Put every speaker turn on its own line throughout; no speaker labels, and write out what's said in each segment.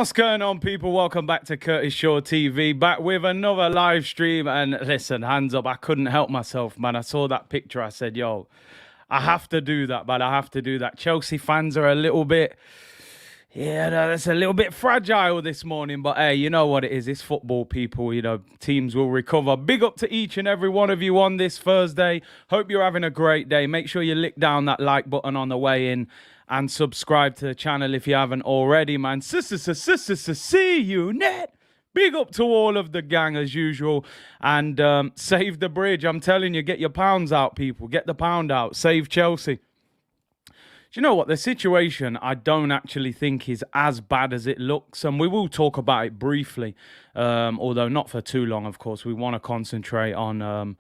What's going on, people? Welcome back to Curtis Shaw TV, back with another live stream. And listen, hands up, I couldn't help myself, man. I saw that picture. I said, yo, I have to do that, man. I have to do that. Chelsea fans are a little bit, that's a little bit fragile this morning. But hey, you know what it is. It's football, people. You know, teams will recover. Big up to each and every one of you on this Thursday. Hope you're having a great day. Make sure you lick down that like button on the way in. And subscribe to the channel if you haven't already, man. See you, net. Big up to all of the gang as usual. And save the bridge. I'm telling you, get your pounds out, people. Get the pound out. Save Chelsea. Do you know what? The situation, I don't actually think is as bad as it looks. And we will talk about it briefly. Although not for too long, of course. We want to concentrate on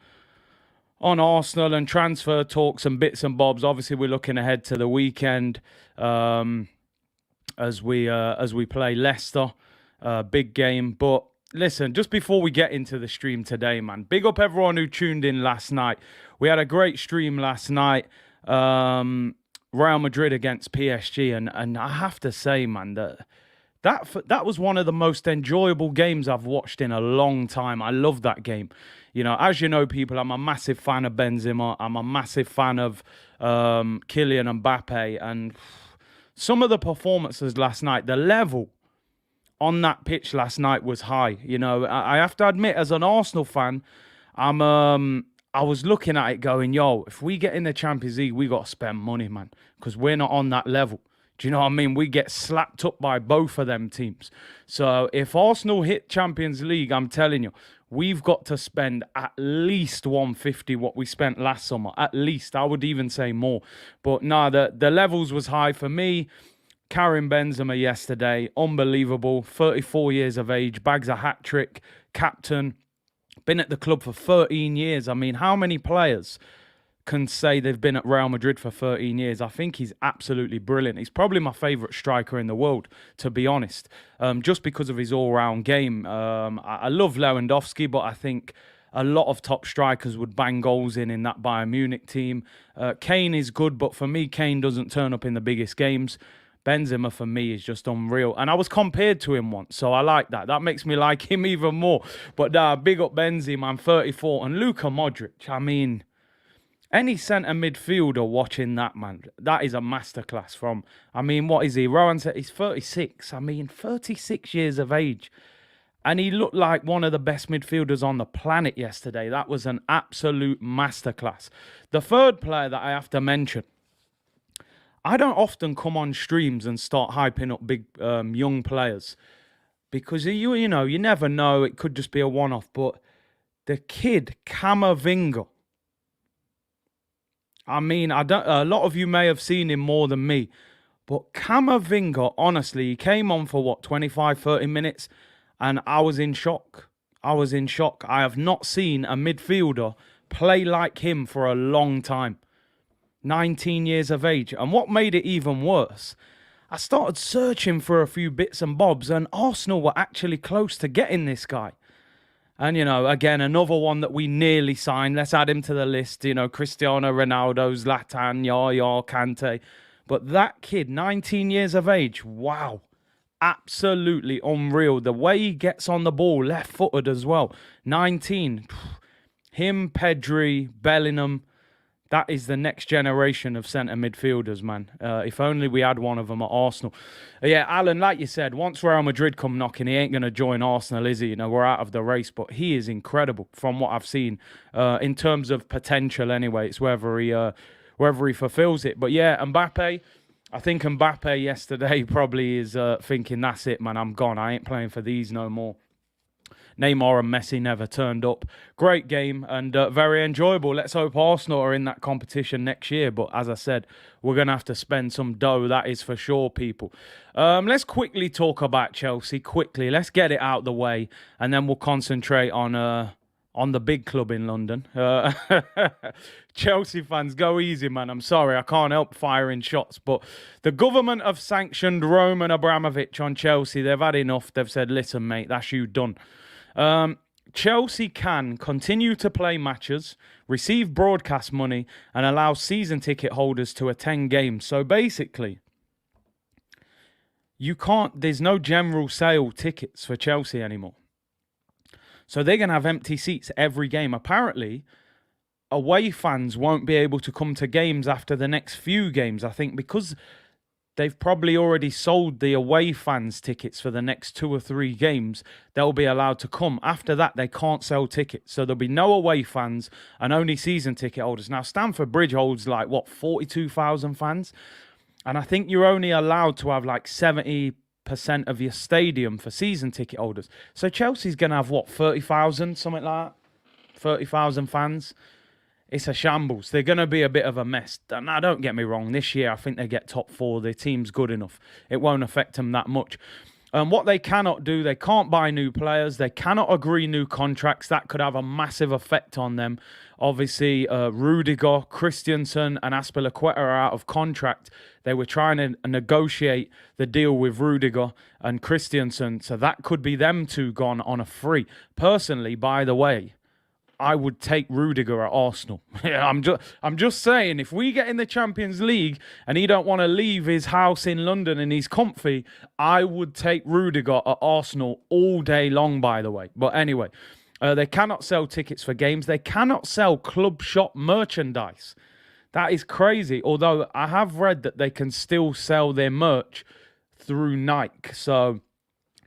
Arsenal and transfer talks and bits and bobs. Obviously, we're looking ahead to the weekend as we play Leicester. Big game. But listen, just before we get into the stream today, man, big up everyone who tuned in last night. We had a great stream last night. Real Madrid against PSG. And I have to say, man, that was one of the most enjoyable games I've watched in a long time. I love that game. You know, as you know, people, I'm a massive fan of Benzema. I'm a massive fan of Kylian Mbappe. And some of the performances last night, the level on that pitch last night was high. You know, I have to admit, as an Arsenal fan, I was looking at it going, yo, if we get in the Champions League, we got to spend money, man, because we're not on that level. Do you know what I mean? We get slapped up by both of them teams. So if Arsenal hit Champions League, I'm telling you, we've got to spend at least 150 what we spent last summer. At least. I would even say more. But no, the levels was high for me. Karim Benzema yesterday, unbelievable. 34 years of age, bags a hat-trick, captain. Been at the club for 13 years. I mean, how many players can say they've been at Real Madrid for 13 years? I think he's absolutely brilliant. He's probably my favourite striker in the world, to be honest, just because of his all-round game. I love Lewandowski, but I think a lot of top strikers would bang goals in that Bayern Munich team. Kane is good, but for me, Kane doesn't turn up in the biggest games. Benzema, for me, is just unreal. And I was compared to him once, so I like that. That makes me like him even more. But big up Benzema, I'm 34. And Luka Modric, I mean, any centre midfielder watching that, man, that is a masterclass from, I mean, what is he? Rowan said he's 36. I mean, 36 years of age. And he looked like one of the best midfielders on the planet yesterday. That was an absolute masterclass. The third player that I have to mention, I don't often come on streams and start hyping up big young players because you know, you never know. It could just be a one-off. But the kid, Camavinga, I mean, a lot of you may have seen him more than me, but Camavinga, honestly, he came on for 25, 30 minutes, and I was in shock. I was in shock. I have not seen a midfielder play like him for a long time. 19 years of age. And what made it even worse, I started searching for a few bits and bobs, and Arsenal were actually close to getting this guy. And, you know, again, another one that we nearly signed. Let's add him to the list. You know, Cristiano Ronaldo, Zlatan, Yaya, Kante. But that kid, 19 years of age, wow. Absolutely unreal. The way he gets on the ball, left-footed as well. 19. Him, Pedri, Bellingham. That is the next generation of centre midfielders, man. If only we had one of them at Arsenal. Yeah, Alan, like you said, once Real Madrid come knocking, he ain't going to join Arsenal, is he? You know, we're out of the race. But he is incredible from what I've seen in terms of potential anyway. It's whether he fulfills it. But yeah, Mbappe, I think Mbappe yesterday probably is thinking, that's it, man. I'm gone. I ain't playing for these no more. Neymar and Messi never turned up. Great game and very enjoyable. Let's hope Arsenal are in that competition next year. But as I said, we're going to have to spend some dough. That is for sure, people. Let's quickly talk about Chelsea. Quickly. Let's get it out the way. And then we'll concentrate on the big club in London. Chelsea fans, go easy, man. I'm sorry. I can't help firing shots. But the government have sanctioned Roman Abramovich on Chelsea. They've had enough. They've said, listen, mate, that's you done. Chelsea can continue to play matches, receive broadcast money, and allow season ticket holders to attend games. So basically, there's no general sale tickets for Chelsea anymore. So they're going to have empty seats every game. Apparently, away fans won't be able to come to games after the next few games, I think, because they've probably already sold the away fans tickets for the next 2 or 3 games. They'll be allowed to come. After that, they can't sell tickets. So there'll be no away fans and only season ticket holders. Now, Stamford Bridge holds 42,000 fans. And I think you're only allowed to have 70% of your stadium for season ticket holders. So Chelsea's going to have 30,000, something like that? 30,000 fans. It's a shambles. They're going to be a bit of a mess. Now, don't get me wrong. This year, I think they get top 4. Their team's good enough. It won't affect them that much. What they cannot do, they can't buy new players. They cannot agree new contracts. That could have a massive effect on them. Obviously, Rudiger, Christensen, and Azpilicueta are out of contract. They were trying to negotiate the deal with Rudiger and Christensen. So that could be them two gone on a free. Personally, by the way, I would take Rudiger at Arsenal. I'm just saying, if we get in the Champions League and he don't want to leave his house in London and he's comfy, I would take Rudiger at Arsenal all day long, by the way. But anyway, they cannot sell tickets for games. They cannot sell club shop merchandise. That is crazy. Although I have read that they can still sell their merch through Nike. So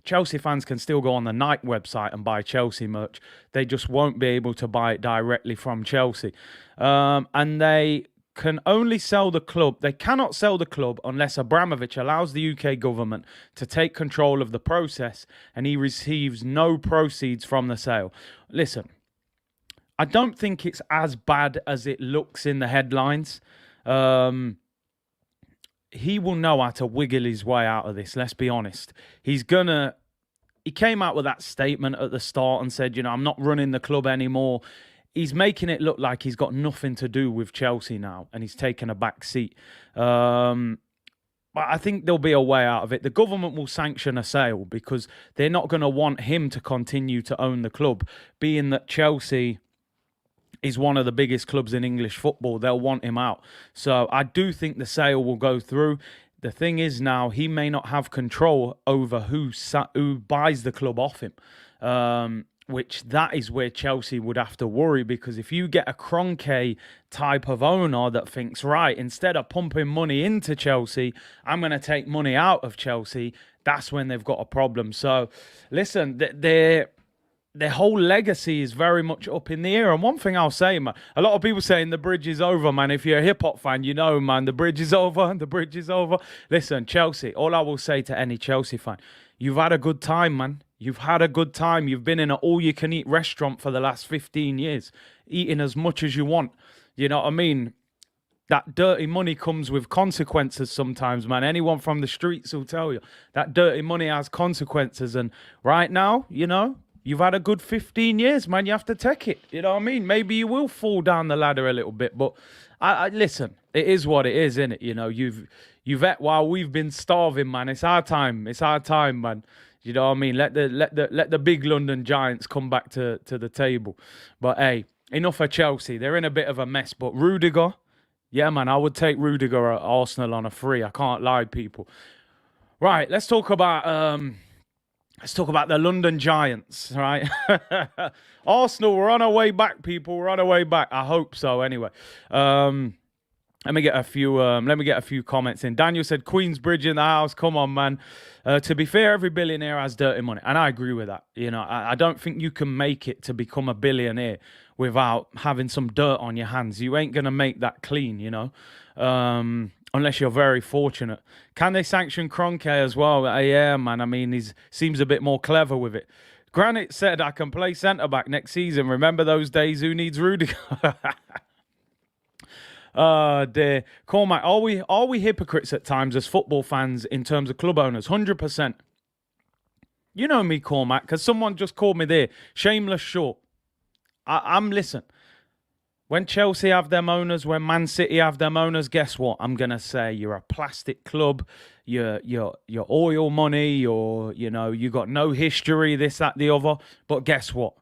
Chelsea fans can still go on the Nike website and buy Chelsea merch. They just won't be able to buy it directly from Chelsea. And they can only sell the club. They cannot sell the club unless Abramovich allows the UK government to take control of the process and he receives no proceeds from the sale. Listen, I don't think it's as bad as it looks in the headlines. He will know how to wiggle his way out of this, let's be honest. He came out with that statement at the start and said, I'm not running the club anymore. He's making it look like he's got nothing to do with Chelsea now and he's taken a back seat. But I think there'll be a way out of it. The government will sanction a sale because they're not going to want him to continue to own the club, being that Chelsea is one of the biggest clubs in English football. They'll want him out. So I do think the sale will go through. The thing is now, he may not have control over who buys the club off him, which that is where Chelsea would have to worry, because if you get a Kroenke type of owner that thinks, right, instead of pumping money into Chelsea, I'm going to take money out of Chelsea, that's when they've got a problem. So, listen, their whole legacy is very much up in the air. And one thing I'll say, man, a lot of people saying the bridge is over, man. If you're a hip-hop fan, man, the bridge is over, the bridge is over. Listen, Chelsea, all I will say to any Chelsea fan, you've had a good time, man. You've had a good time. You've been in an all-you-can-eat restaurant for the last 15 years, eating as much as you want. You know what I mean? That dirty money comes with consequences sometimes, man. Anyone from the streets will tell you that dirty money has consequences. And right now, you've had a good 15 years, man. You have to take it. You know what I mean? Maybe you will fall down the ladder a little bit, but I listen, it is what it is, innit? You've ate while we've been starving, man. It's our time. It's our time, man. You know what I mean? Let the big London Giants come back to the table. But hey, enough of Chelsea. They're in a bit of a mess. But Rudiger, yeah, man, I would take Rudiger at Arsenal on a free. I can't lie, people. Right, let's talk about the London Giants, right? Arsenal, we're on our way back, people. We're on our way back. I hope so, anyway. Let me get a few comments in. Daniel said, Queensbridge in the house. Come on, man. To be fair, every billionaire has dirty money. And I agree with that. I don't think you can make it to become a billionaire without having some dirt on your hands. You ain't going to make that clean, unless you're very fortunate. Can they sanction Kroenke as well? Yeah, man. I mean, he seems a bit more clever with it. Granite said, I can play centre-back next season. Remember those days? Who needs Rudiger? Dear. Cormac, are we hypocrites at times as football fans in terms of club owners? 100%. You know me, Cormac, because someone just called me there. Shameless short. Listen. When Chelsea have them owners, when Man City have them owners, guess what? I'm gonna say you're a plastic club. You're oil money. You got no history. This, that, the other. But guess what?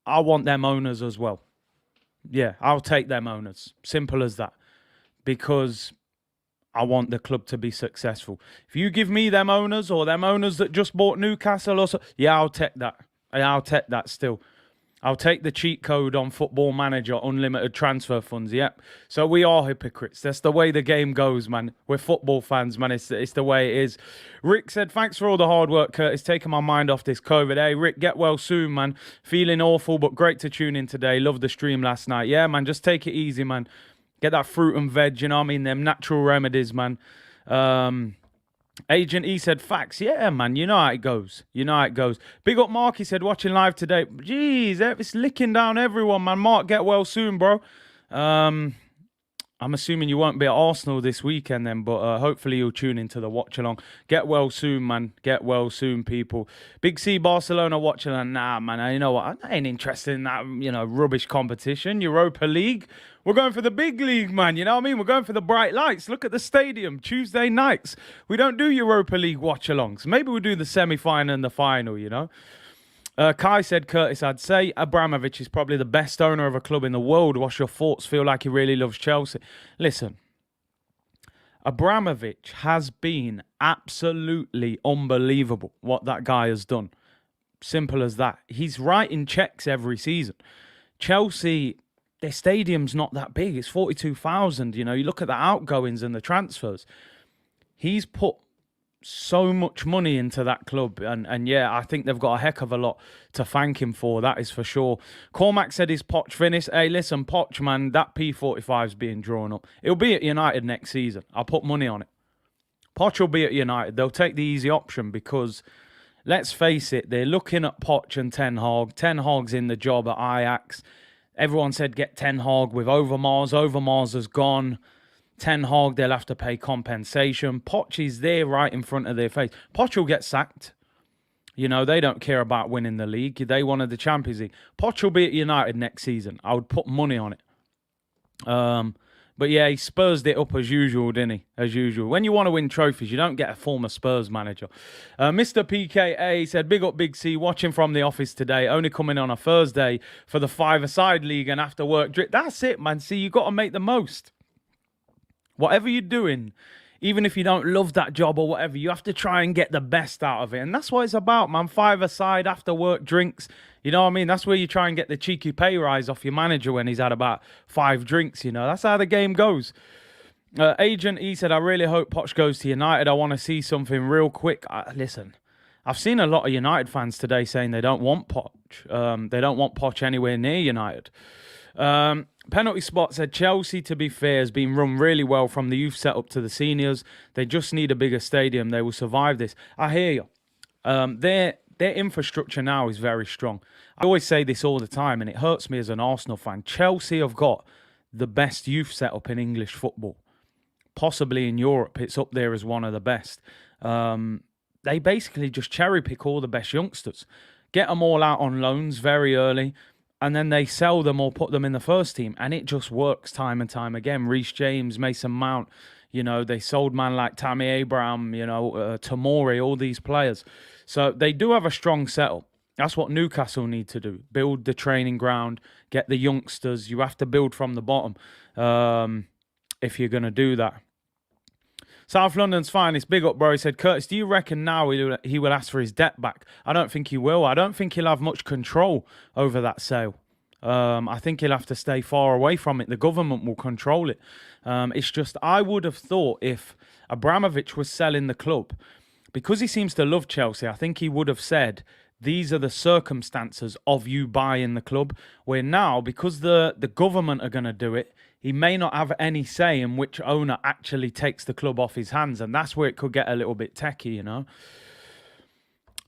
I want them owners as well. Yeah, I'll take them owners. Simple as that. Because I want the club to be successful. If you give me them owners or them owners that just bought Newcastle, also, yeah, I'll take that. I'll take that still. I'll take the cheat code on Football Manager, unlimited transfer funds. Yep. So we are hypocrites. That's the way the game goes, man. We're football fans, man. It's the way it is. Rick said, thanks for all the hard work, Curtis. Taking my mind off this COVID. Hey, Rick, get well soon, man. Feeling awful, but great to tune in today. Love the stream last night. Yeah, man, just take it easy, man. Get that fruit and veg, you know what I mean? Them natural remedies, man. Agent E said, facts. Yeah, man, you know how it goes. You know how it goes. Big up Mark, he said, watching live today. Jeez, it's licking down everyone, man. Mark, get well soon, bro. I'm assuming you won't be at Arsenal this weekend then, but hopefully you'll tune into the watch along. Get well soon, man. Get well soon, people. Big C Barcelona watch along. Nah, man, you know what? I ain't interested in that, rubbish competition. Europa League. We're going for the big league, man. You know what I mean? We're going for the bright lights. Look at the stadium. Tuesday nights. We don't do Europa League watch alongs. Maybe we'll do the semi-final and the final, Kai said, Curtis, I'd say Abramovich is probably the best owner of a club in the world. What's your thoughts? Feel like he really loves Chelsea. Listen, Abramovich has been absolutely unbelievable what that guy has done. Simple as that. He's writing checks every season. Chelsea, their stadium's not that big. It's 42,000. You look at the outgoings and the transfers. He's put so much money into that club, and yeah, I think they've got a heck of a lot to thank him for, that is for sure. Cormac said, is Poch finished? Hey, listen, Poch, man, that P45's being drawn up. It'll be at United next season. I'll put money on it. Poch will be at United. They'll take the easy option because, let's face it, they're looking at Poch and Ten Hag. Ten Hag's in the job at Ajax. Everyone said get Ten Hag with Overmars. Overmars has gone. Ten Hag, they'll have to pay compensation. Poch is there right in front of their face. Poch will get sacked. They don't care about winning the league. They wanted the Champions League. Poch will be at United next season. I would put money on it. But yeah, he Spursed it up as usual, didn't he? As usual. When you want to win trophies, you don't get a former Spurs manager. Mr. PKA said, big up Big C, watching from the office today. Only coming on a Thursday for the five-a-side league and after work drip. That's it, man. See, you got to make the most. Whatever you're doing, even if you don't love that job or whatever, you have to try and get the best out of it. And that's what it's about, man. Five-a-side, after work drinks. You know what I mean? That's where you try and get the cheeky pay rise off your manager when he's had about 5 drinks, That's how the game goes. Agent E said, I really hope Poch goes to United. I want to see something real quick. Listen, I've seen a lot of United fans today saying they don't want Poch. They don't want Poch anywhere near United. Penalty Spot said, Chelsea, to be fair, has been run really well from the youth setup to the seniors. They just need a bigger stadium. They will survive this. I hear you. Their infrastructure now is very strong. I always say this all the time, and it hurts me as an Arsenal fan. Chelsea have got the best youth setup in English football. Possibly in Europe, it's up there as one of the best. They basically just cherry pick all the best youngsters. Get them all out on loans very early. And then they sell them or put them in the first team. And it just works time and time again. Reece James, Mason Mount, they sold man like Tammy Abraham, Tomori, all these players. So they do have a strong setup. That's what Newcastle need to do. Build the training ground, get the youngsters. You have to build from the bottom if you're going to do that. South London's finest, big up, bro. He said, Curtis, do you reckon now he will ask for his debt back? I don't think he will. I don't think he'll have much control over that sale. I think he'll have to stay far away from it. The government will control it. It's just, I would have thought if Abramovich was selling the club, because he seems to love Chelsea, I think he would have said, these are the circumstances of you buying the club. Where now, because the government are going to do it, he may not have any say in which owner actually takes the club off his hands. And that's where it could get a little bit techie,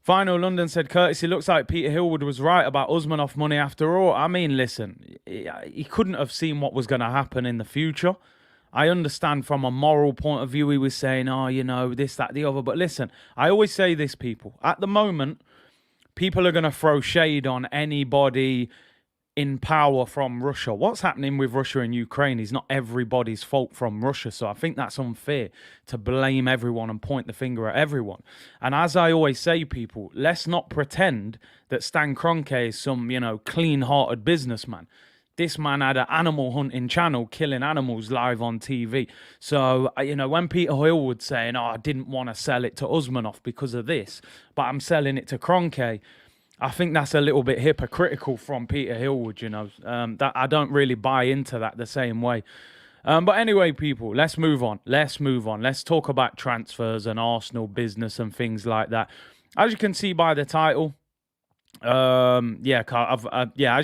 Final London said, Curtis, it looks like Peter Hillwood was right about Usmanov money after all. I mean, listen, he couldn't have seen what was going to happen in the future. I understand from a moral point of view, he was saying, this, that, the other. But listen, I always say this, people. At the moment, people are going to throw shade on anybody in power from Russia. What's happening with Russia and Ukraine is not everybody's fault from Russia. So I think that's unfair to blame everyone and point the finger at everyone. And as I always say, people, let's not pretend that Stan Kroenke is some, clean-hearted businessman. This man had an animal hunting channel killing animals live on TV. So, when Peter Hill would say, I didn't want to sell it to Usmanov because of this, but I'm selling it to Kroenke, I think that's a little bit hypocritical from Peter Hillwood, that I don't really buy into that the same way. But anyway, people, let's move on. Let's talk about transfers and Arsenal business and things like that. As you can see by the title, as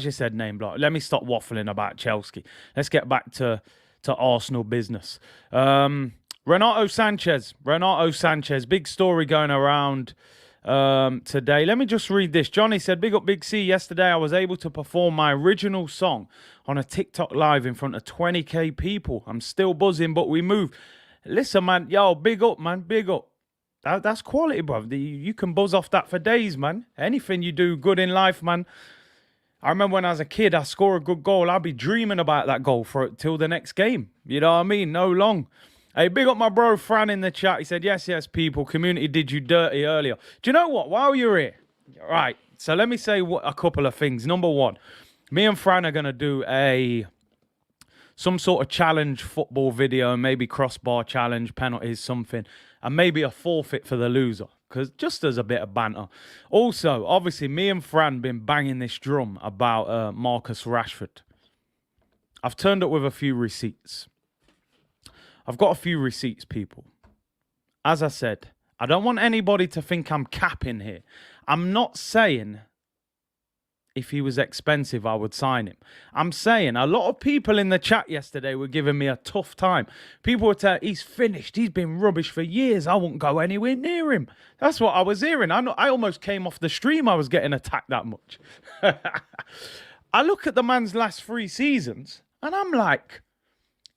you said, name block. Let me stop waffling about Chelsea. Let's get back to Arsenal business. Renato Sanches, big story going around today. Let me just read this. Johnny said, big up Big C. Yesterday I was able to perform my original song on a TikTok live in front of 20k people. I'm still buzzing, but we move. Listen, man, big up, man, big up. That's quality, bro. You can buzz off that for days, man. Anything you do good in life, man. I remember when I was a kid, I score a good goal, I'll be dreaming about that goal till the next game. You know what I mean? No long. Hey, big up my bro Fran in the chat. He said, yes, people. Community did you dirty earlier. Do you know what? While you're here, right, so let me say a couple of things. Number one, me and Fran are going to do some sort of challenge football video, maybe crossbar challenge, penalties, something, and maybe a forfeit for the loser, because just as a bit of banter. Also, obviously, me and Fran been banging this drum about Marcus Rashford. I've turned up with a few receipts. I've got a few receipts, people. As I said, I don't want anybody to think I'm capping here. I'm not saying if he was expensive, I would sign him. I'm saying a lot of people in the chat yesterday were giving me a tough time. People were telling, he's finished. He's been rubbish for years. I won't go anywhere near him. That's what I was hearing. I almost came off the stream. I was getting attacked that much. I look at the man's last 3 seasons and I'm like,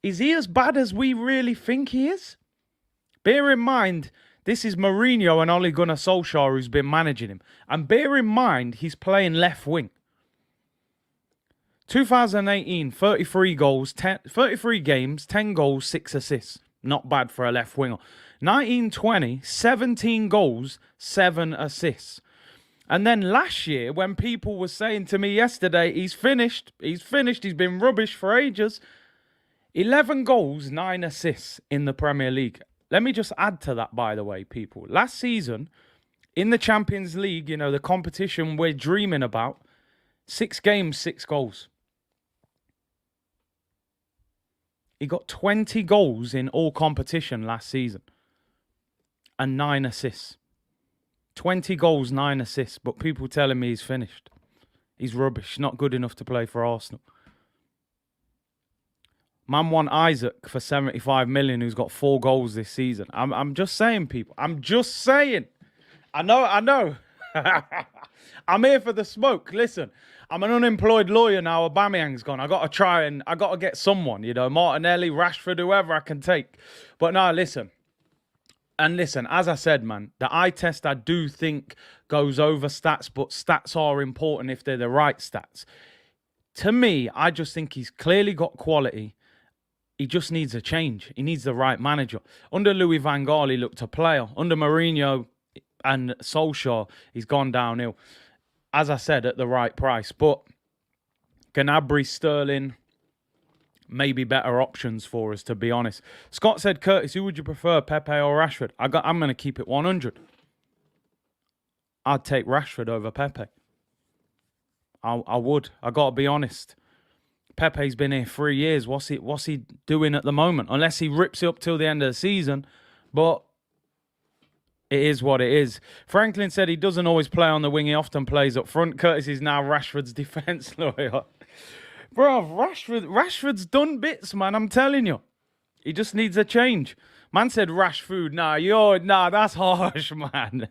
is he as bad as we really think he is? Bear in mind, this is Mourinho and Ole Gunnar Solskjaer who's been managing him. And bear in mind, he's playing left wing. 2018, 33 goals, 33 games, 10 goals, 6 assists. Not bad for a left winger. 1920, 17 goals, 7 assists. And then last year, when people were saying to me yesterday, he's finished, he's been rubbish for ages. 11 goals, 9 assists in the Premier League. Let me just add to that, by the way, people. Last season, in the Champions League, the competition we're dreaming about, 6 games, 6 goals. He got 20 goals in all competition last season and 9 assists. 20 goals, 9 assists, but people telling me he's finished. He's rubbish, not good enough to play for Arsenal. Man won Isaac for 75 million, who's got 4 goals this season. I'm just saying, people. I'm just saying. I know. I'm here for the smoke. Listen, I'm an unemployed lawyer now. Aubameyang's gone. I got to get someone, Martinelli, Rashford, whoever I can take. But no, listen. And listen, as I said, man, the eye test I do think goes over stats, but stats are important if they're the right stats. To me, I just think he's clearly got quality. He just needs a change. He needs the right manager. Under Louis van Gaal, he looked a player. Under Mourinho and Solskjaer, he's gone downhill. As I said, at the right price. But Gnabry, Sterling, maybe better options for us, to be honest. Scott said, Curtis, who would you prefer, Pepe or Rashford? I'm going to keep it 100. I'd take Rashford over Pepe. I would. I got to be honest. Pepe's been here 3 years. What's he doing at the moment? Unless he rips it up till the end of the season. But it is what it is. Franklin said he doesn't always play on the wing. He often plays up front. Curtis is now Rashford's defence lawyer. Bro, Rashford's done bits, man. I'm telling you. He just needs a change. Man said Rash food. Nah, that's harsh, man.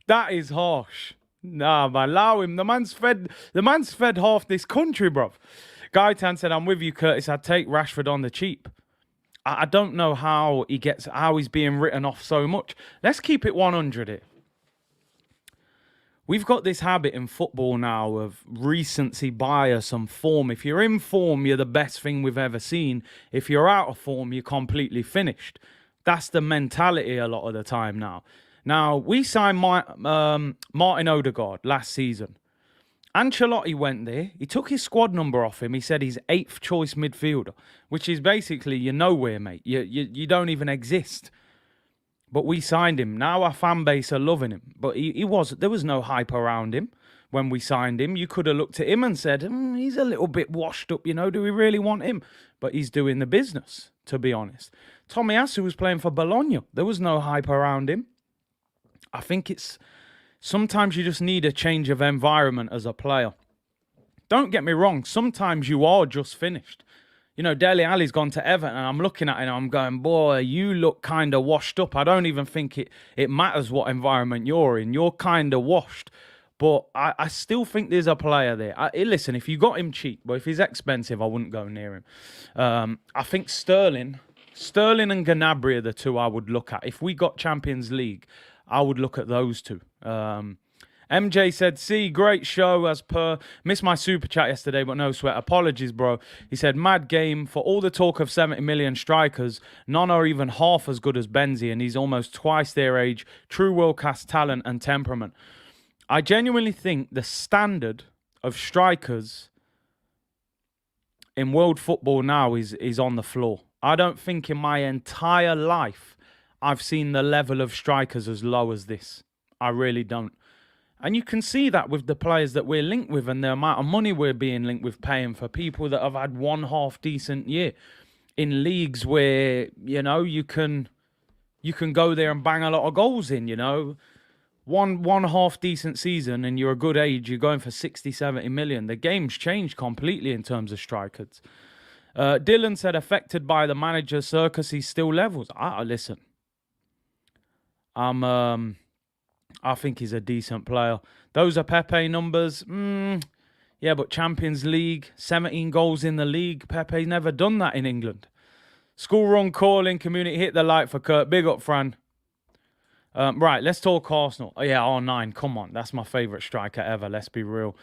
That is harsh. Nah, man, allow him. The man's fed half this country, bro. Gaitan said, I'm with you, Curtis. I'd take Rashford on the cheap. I don't know how he's being written off so much. Let's keep it 100 here. We've got this habit in football now of recency bias and form. If you're in form, you're the best thing we've ever seen. If you're out of form, you're completely finished. That's the mentality a lot of the time now. Now, we signed Martin Odegaard last season. Ancelotti went there. He took his squad number off him. He said he's 8th choice midfielder, which is basically you're nowhere, mate. You don't even exist. But we signed him. Now our fan base are loving him. But there was no hype around him when we signed him. You could have looked at him and said, he's a little bit washed up, do we really want him? But he's doing the business, to be honest. Tomiyasu was playing for Bologna. There was no hype around him. I think sometimes you just need a change of environment as a player. Don't get me wrong. Sometimes you are just finished. Dele Alli's gone to Everton, and I'm looking at it and I'm going, boy, you look kind of washed up. I don't even think it matters what environment you're in. You're kind of washed. But I still think there's a player there. Listen, if you got him cheap, but if he's expensive, I wouldn't go near him. I think Sterling and Gnabry are the two I would look at. If we got Champions League, I would look at those two. MJ said, see, great show as per. Missed my super chat yesterday, but no sweat. Apologies, bro. He said, mad game. For all the talk of 70 million strikers, none are even half as good as Benzi, and he's almost twice their age. True world-class talent and temperament. I genuinely think the standard of strikers in world football now is on the floor. I don't think in my entire life I've seen the level of strikers as low as this. I really don't. And you can see that with the players that we're linked with and the amount of money we're being linked with paying for people that have had one half decent year in leagues where, you can go there and bang a lot of goals in, One half decent season and you're a good age, you're going for 60, 70 million. The game's changed completely in terms of strikers. Dylan said, affected by the manager's circus, he still levels. Listen, I think he's a decent player. Those are Pepe numbers. Yeah, but Champions League, 17 goals in the league. Pepe's never done that in England. School run calling, community hit the like for Kurt. Big up, Fran. Right, let's talk Arsenal. Oh, yeah, R9. Come on. That's my favourite striker ever. Let's be real.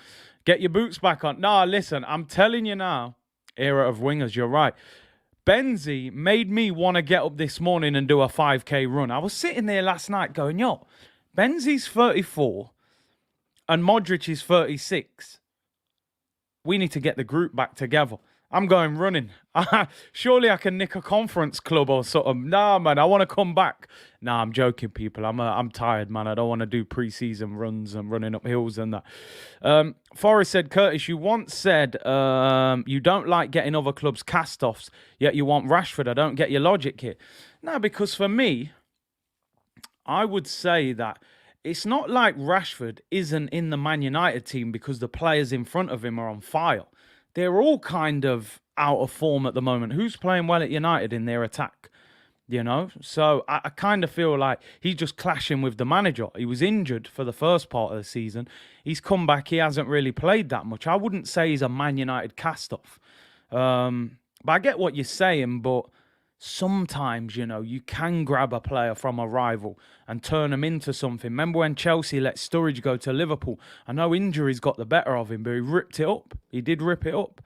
Get your boots back on. Nah, listen, I'm telling you now, era of wingers, you're right. Benzi made me want to get up this morning and do a 5K run. I was sitting there last night going, Benzi's 34 and Modric is 36. We need to get the group back together. I'm going running. Surely I can nick a conference club or something. Nah, man, I want to come back. Nah, I'm joking, people. I'm tired, man. I don't want to do pre-season runs and running up hills and that. Forrest said, Curtis, you once said you don't like getting other clubs' cast-offs, yet you want Rashford. I don't get your logic here. No, because for me, I would say that it's not like Rashford isn't in the Man United team because the players in front of him are on fire. They're all kind of out of form at the moment. Who's playing well at United in their attack? So I kind of feel like he's just clashing with the manager. He was injured for the first part of the season. He's come back. He hasn't really played that much. I wouldn't say he's a Man United cast-off. But I get what you're saying, but sometimes, you can grab a player from a rival and turn them into something. Remember when Chelsea let Sturridge go to Liverpool? I know injuries got the better of him, but he ripped it up. He did rip it up.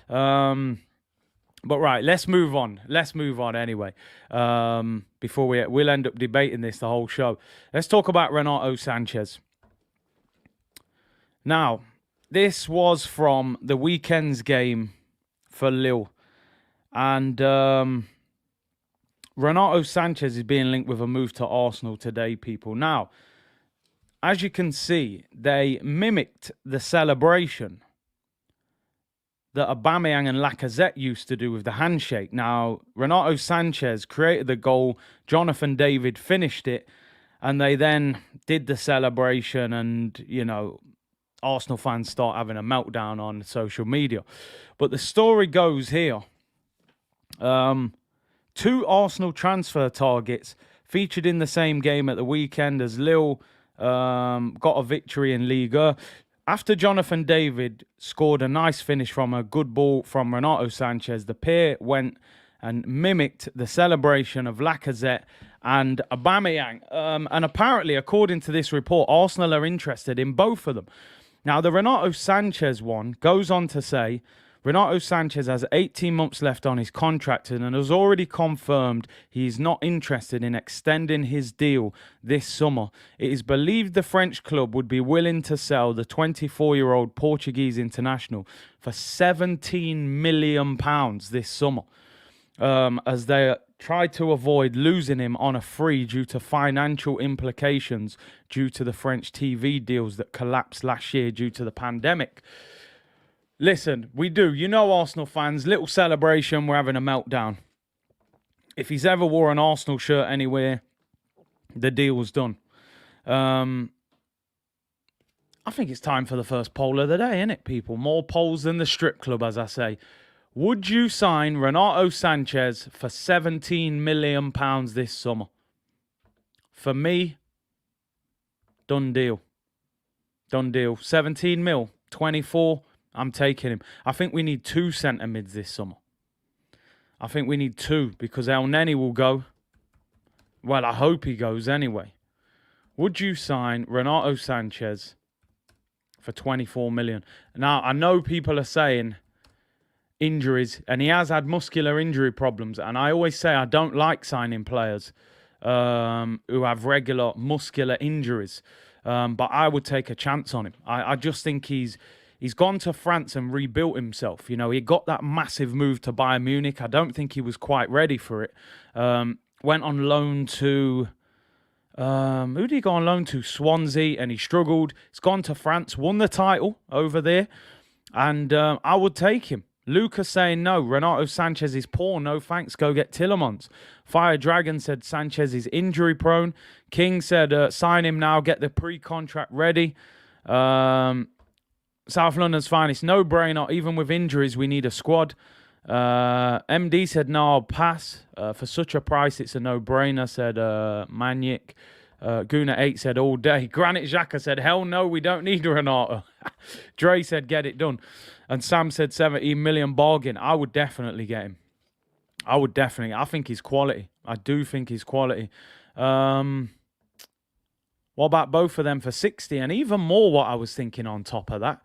But right, let's move on. Let's move on anyway. Before we'll end up debating this the whole show. Let's talk about Renato Sanches. Now, this was from the weekend's game for Lille. And Renato Sanches is being linked with a move to Arsenal today, people. Now, as you can see, they mimicked the celebration that Aubameyang and Lacazette used to do with the handshake. Now, Renato Sanches created the goal, Jonathan David finished it, and they then did the celebration and, Arsenal fans start having a meltdown on social media. But the story goes here. 2 Arsenal transfer targets featured in the same game at the weekend as Lille got a victory in Liga. After Jonathan David scored a nice finish from a good ball from Renato Sanches, the pair went and mimicked the celebration of Lacazette and Aubameyang. And apparently, according to this report, Arsenal are interested in both of them. Now, the Renato Sanches one goes on to say, Renato Sanches has 18 months left on his contract and has already confirmed he is not interested in extending his deal this summer. It is believed the French club would be willing to sell the 24-year-old Portuguese international for £17 million this summer, as they try to avoid losing him on a free due to financial implications due to the French TV deals that collapsed last year due to the pandemic. Listen, we do. You know, Arsenal fans, little celebration, we're having a meltdown. If he's ever wore an Arsenal shirt anywhere, the deal was done. I think it's time for the first poll of the day, isn't it, people? More polls than the strip club, as I say. Would you sign Renato Sanches for £17 million this summer? For me, done deal. Done deal. 17 mil, 24. I'm taking him. I think we need 2 centre mids this summer. I think we need 2 because El Neni will go. Well, I hope he goes anyway. Would you sign Renato Sanches for 24 million? Now, I know people are saying injuries, and he has had muscular injury problems. And I always say I don't like signing players who have regular muscular injuries. But I would take a chance on him. I just think he's gone to France and rebuilt himself. You know, he got that massive move to Bayern Munich. I don't think he was quite ready for it. Went on loan to... who did he go on loan to? Swansea, and he struggled. He's gone to France, won the title over there. And I would take him. Lucas saying no. Renato Sanches is poor. No thanks. Go get Tillemans. Fire Dragon said Sanchez is injury prone. King said sign him now. Get the pre-contract ready. South London's finest, no brainer. Even with injuries, we need a squad. MD said, no, I'll pass. For such a price, it's a no-brainer, said Manic. Guna8 said, all day. Granite Xhaka said, hell no, we don't need Renato. Dre said, get it done. And Sam said, 17 million bargain. I would definitely get him. I think he's quality. I do think he's quality. What about both of them for 60? And even more what I was thinking on top of that.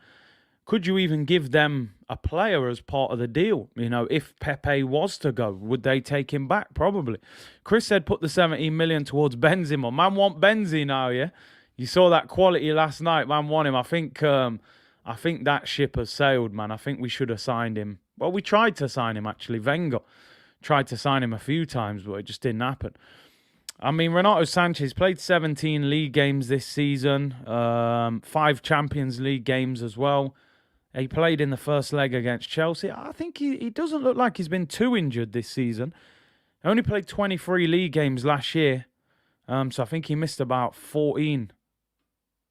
Could you even give them a player as part of the deal? You know, if Pepe was to go, would they take him back? Probably. Chris said put the 17 million towards Benzema. Man want Benzi now, yeah? You saw that quality last night. Man want him. I think that ship has sailed, man. I think we should have signed him. Well, we tried to sign him, actually. Wenger tried to sign him a few times, but it just didn't happen. I mean, Renato Sanches played 17 league games this season, 5 Champions League games as well. He played in the first leg against Chelsea. I think he doesn't look like he's been too injured this season. He only played 23 league games last year. So I think he missed about 13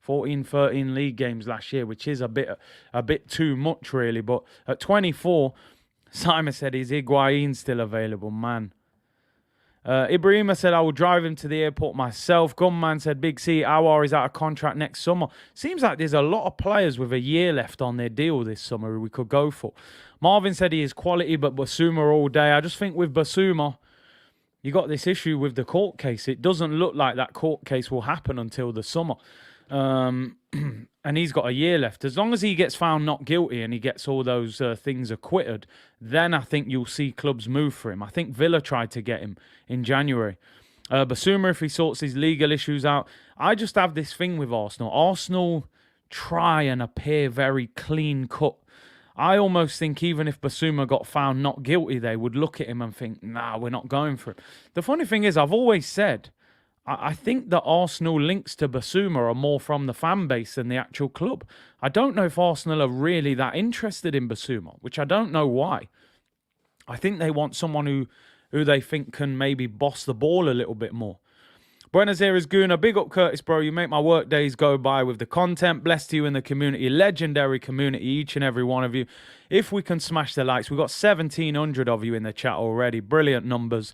league games last year, which is a bit too much, really. But at 24, Simon said, is Higuain still available? Man. Ibrahima said, I will drive him to the airport myself. Gunman said, Big C, Awar is out of contract next summer. Seems like there's a lot of players with a year left on their deal this summer who we could go for. Marvin said he is quality, but Basuma all day. I just think with Basuma, you got this issue with the court case. It doesn't look like that court case will happen until the summer. And he's got a year left. As long as he gets found not guilty and he gets all those things acquitted, then I think you'll see clubs move for him. I think Villa tried to get him in January. Basuma, if he sorts his legal issues out. I just have this thing with Arsenal. Arsenal try and appear very clean cut. I almost think even if Basuma got found not guilty, they would look at him and think, nah, we're not going for it. The funny thing is, I've always said, I think the Arsenal links to Basuma are more from the fan base than the actual club. I don't know if Arsenal are really that interested in Basuma, which I don't know why. I think they want someone who they think can maybe boss the ball a little bit more. Buenos Aires Guna, big up Curtis, bro. You make my work days go by with the content. Blessed to you in the community. Legendary community, each and every one of you. If we can smash the likes, we've got 1,700 of you in the chat already. Brilliant numbers.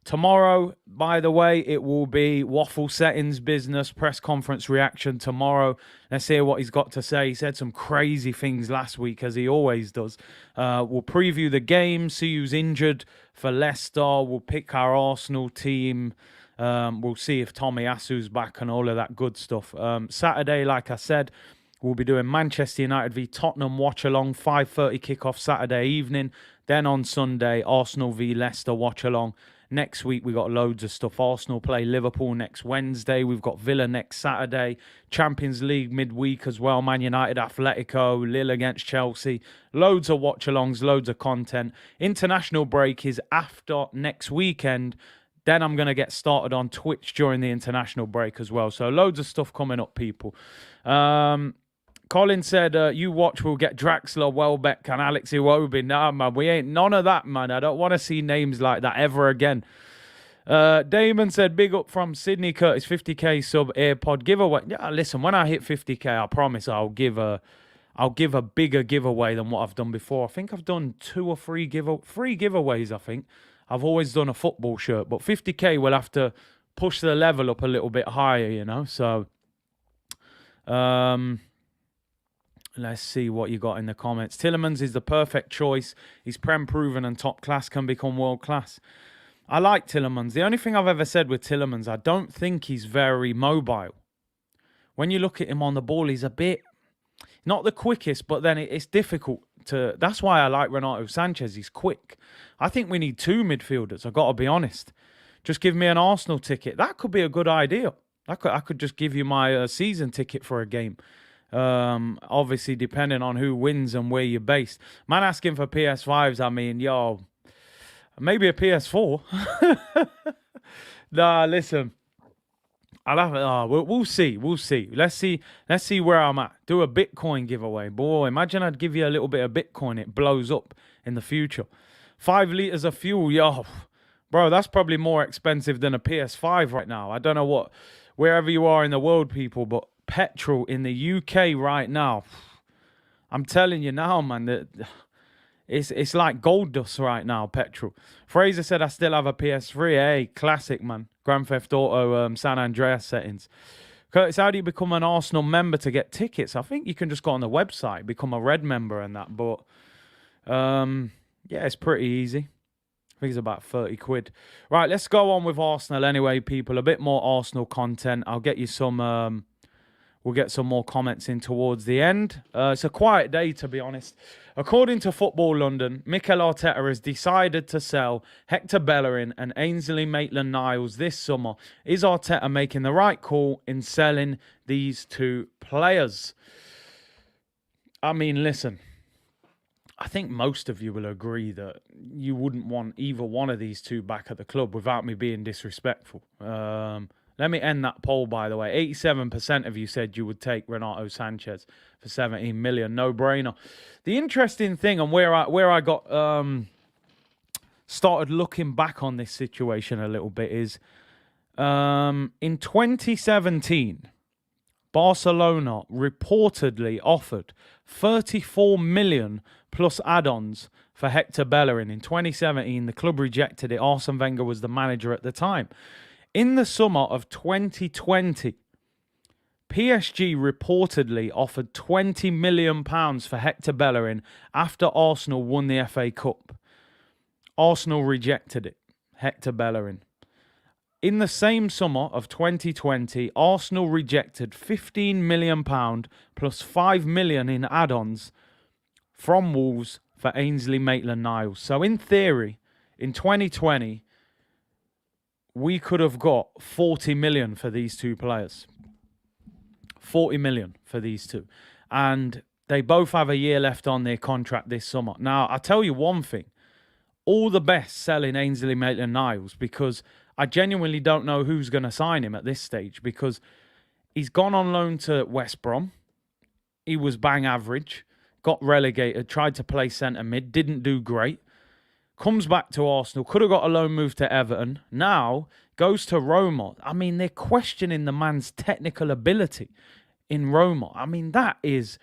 Tomorrow, by the way, it will be Waffle Settings business press conference reaction tomorrow. Let's hear what he's got to say. He said some crazy things last week, as he always does. We'll preview the game, see who's injured for Leicester. We'll pick our Arsenal team. We'll see if Tommy Asu's back and all of that good stuff. Saturday, like I said, We'll be doing Manchester United v Tottenham watch along, 5:30 kickoff Saturday evening. Then on Sunday, Arsenal v Leicester watch along. Next week, we got loads of stuff. Arsenal play Liverpool next Wednesday. We've got Villa next Saturday. Champions League midweek as well. Man United, Atletico, Lille against Chelsea. Loads of watch-alongs, loads of content. International break is after next weekend. Then I'm going to get started on Twitch during the international break as well. So loads of stuff coming up, people. Colin said, you watch, we'll get Draxler, Welbeck, and Alex Iwobi. Nah, man, we ain't none of that, man. I don't want to see names like that ever again. Damon said, big up from Sydney, Curtis, 50k sub AirPod giveaway. Yeah, listen, when I hit 50k, I promise I'll give a bigger giveaway than what I've done before. I think I've done 2 or 3 giveaways, I think. I've always done a football shirt, but 50k will have to push the level up a little bit higher, you know, so... Let's see what you got in the comments. Tielemans is the perfect choice. He's Prem-proven and top class, can become world class. I like Tielemans. The only thing I've ever said with Tielemans, I don't think he's very mobile. When you look at him on the ball, he's a bit... Not the quickest, but then it's difficult to... That's why I like Renato Sanches. He's quick. I think we need 2 midfielders, I've got to be honest. Just give me an Arsenal ticket. That could be a good idea. I could just give you my season ticket for a game. Obviously, depending on who wins and where you're based. Man asking for PS5s, I mean, yo, maybe a PS4. Nah, listen. I'll have we'll see. We'll see. Let's see where I'm at. Do a Bitcoin giveaway. Boy, imagine I'd give you a little bit of Bitcoin. It blows up in the future. 5 liters of fuel, yo. Bro, that's probably more expensive than a PS5 right now. I don't know wherever you are in the world, people, but petrol in the UK right now, I'm telling you now, man, that it's like gold dust right now, petrol. Fraser said, I still have a PS3. Hey, classic, man. Grand Theft Auto San Andreas settings. Curtis, how do you become an Arsenal member to get tickets? I think you can just go on the website, become a red member and that. But, yeah, it's pretty easy. I think it's about 30 quid. Right, let's go on with Arsenal anyway, people. A bit more Arsenal content. I'll get you some... We'll get some more comments in towards the end. It's a quiet day, to be honest. According to Football London, Mikel Arteta has decided to sell Hector Bellerin and Ainsley Maitland-Niles this summer. Is Arteta making the right call in selling these 2 players? I mean, listen. I think most of you will agree that you wouldn't want either one of these 2 back at the club without me being disrespectful. Let me end that poll, by the way. 87% of you said you would take Renato Sanches for 17 million. No-brainer. The interesting thing and where I got started looking back on this situation a little bit is in 2017, Barcelona reportedly offered 34 million plus add-ons for Hector Bellerin. In 2017, the club rejected it. Arsene Wenger was the manager at the time. In the summer of 2020, PSG reportedly offered £20 million for Hector Bellerin after Arsenal won the FA Cup. Arsenal rejected it. Hector Bellerin. In the same summer of 2020, Arsenal rejected £15 million plus £5 million in add-ons from Wolves for Ainsley Maitland-Niles. So in theory, in 2020, we could have got 40 million for these 2 players. 40 million for these 2. And they both have a year left on their contract this summer. Now, I'll tell you one thing. All the best selling Ainsley Maitland-Niles, because I genuinely don't know who's going to sign him at this stage, because he's gone on loan to West Brom. He was bang average. Got relegated. Tried to play centre mid. Didn't do great. Comes back to Arsenal. Could have got a loan move to Everton. Now goes to Roma. I mean, they're questioning the man's technical ability in Roma. I mean, that is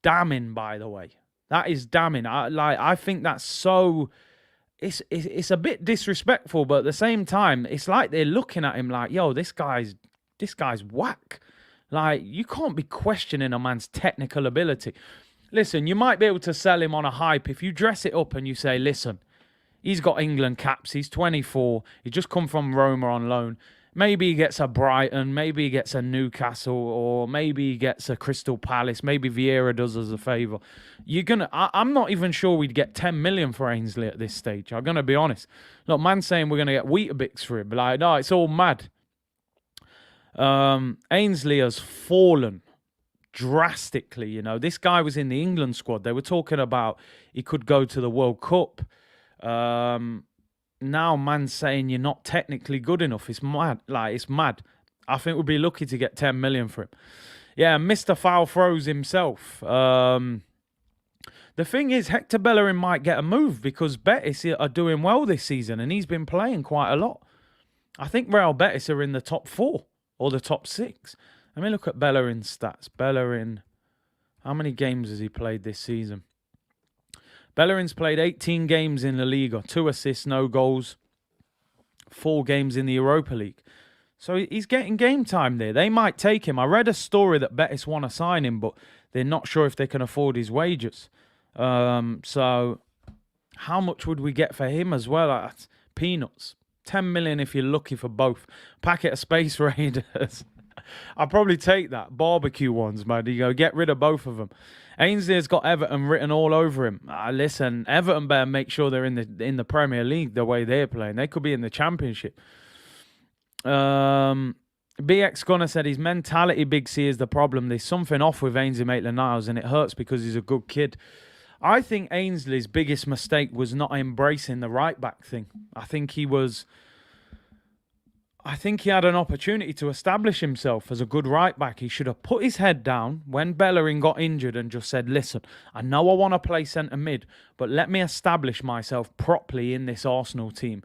damning, by the way. That is damning. I think that's so... It's a bit disrespectful, but at the same time, it's like they're looking at him like, yo, this guy's whack. Like, you can't be questioning a man's technical ability. Listen, you might be able to sell him on a hype if you dress it up and you say, listen, he's got England caps, he's 24, he just come from Roma on loan. Maybe he gets a Brighton, maybe he gets a Newcastle, or maybe he gets a Crystal Palace. Maybe Vieira does us a favour. I'm not even sure we'd get 10 million for Ainsley at this stage. I'm gonna be honest. Look, man, saying we're gonna get Weetabix for it, but like, no, it's all mad. Ainsley has fallen drastically. You know, this guy was in the England squad. They were talking about he could go to the World Cup. Now man's saying you're not technically good enough. It's mad. Like, it's mad. I think we'd be lucky to get 10 million for him. Yeah, Mr. Foul throws himself. The thing is, Hector Bellerin might get a move because Betis are doing well this season and he's been playing quite a lot. I think Real Betis are in the top 4 or the top 6. Let me look at Bellerin's stats. Bellerin, how many games has he played this season? Bellerin's played 18 games in La Liga, 2 assists, no goals, 4 games in the Europa League. So he's getting game time there. They might take him. I read a story that Betis want to sign him, but they're not sure if they can afford his wages. So how much would we get for him as well? That's peanuts. 10 million if you're lucky for both. Packet of Space Raiders. I'll probably take that. Barbecue ones, man. You go, get rid of both of them. Ainsley has got Everton written all over him. Listen, Everton better make sure they're in the Premier League the way they're playing. They could be in the Championship. BX Gunner said his mentality, Big C, is the problem. There's something off with Ainsley Maitland-Niles and it hurts because he's a good kid. I think Ainsley's biggest mistake was not embracing the right-back thing. I think he had an opportunity to establish himself as a good right-back. He should have put his head down when Bellerin got injured and just said, listen, I know I want to play centre-mid, but let me establish myself properly in this Arsenal team.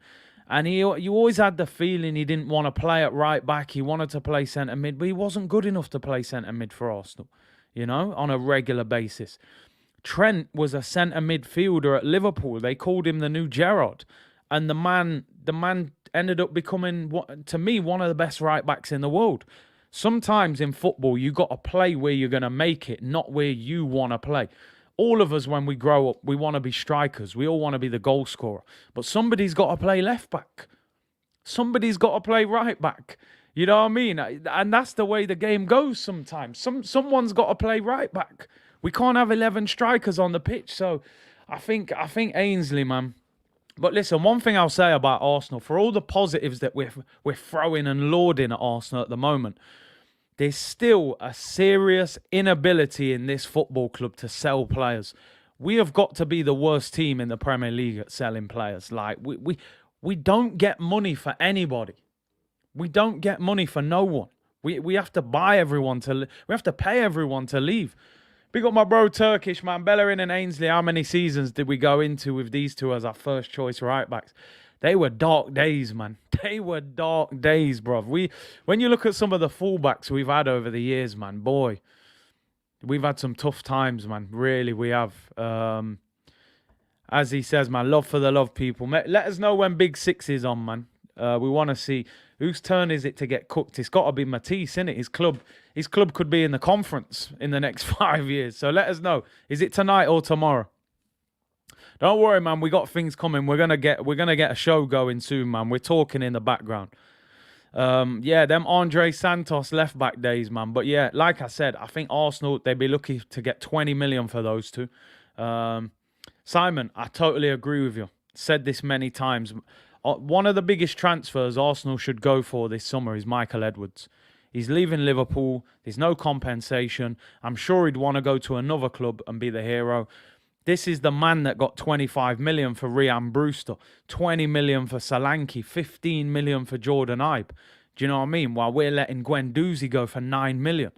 And you always had the feeling he didn't want to play at right-back. He wanted to play centre-mid, but he wasn't good enough to play centre-mid for Arsenal, you know, on a regular basis. Trent was a centre midfielder at Liverpool. They called him the new Gerrard. And the man ended up becoming, to me, one of the best right-backs in the world. Sometimes in football, you got to play where you're going to make it, not where you want to play. All of us, when we grow up, we want to be strikers. We all want to be the goal scorer. But somebody's got to play left-back. Somebody's got to play right-back. You know what I mean? And that's the way the game goes sometimes. Someone's got to play right-back. We can't have 11 strikers on the pitch. So I think Ainsley, man. But listen, one thing I'll say about Arsenal, for all the positives that we're throwing and lauding at Arsenal at the moment, there's still a serious inability in this football club to sell players. We have got to be the worst team in the Premier League at selling players. Like, we don't get money for anybody. We don't get money for no one. We have to buy everyone we have to pay everyone to leave. Big up my bro Turkish, man. Bellerin and Ainsley, how many seasons did we go into with these two as our first choice right backs? They were dark days, man. They were dark days, bruv. When you look at some of the fullbacks we've had over the years, man, boy, we've had some tough times, man. Really, we have. As he says, man, love for the love, people. Let us know when Big Six is on, man. We want to see whose turn is it to get cooked. It's got to be Matisse, innit? His club could be in the conference in the next 5 years. So let us know. Is it tonight or tomorrow? Don't worry, man. We got things coming. We're gonna get a show going soon, man. We're talking in the background. Yeah, them Andre Santos left back days, man. But yeah, like I said, I think Arsenal, they'd be lucky to get 20 million for those two. Simon, I totally agree with you. Said this many times. One of the biggest transfers Arsenal should go for this summer is Michael Edwards. He's leaving Liverpool. There's no compensation. I'm sure he'd want to go to another club and be the hero. This is the man that got 25 million for Ryan Brewster, 20 million for Solanke, 15 million for Jordan Ibe. Do you know what I mean? While we're letting Guendouzi go for 9 million.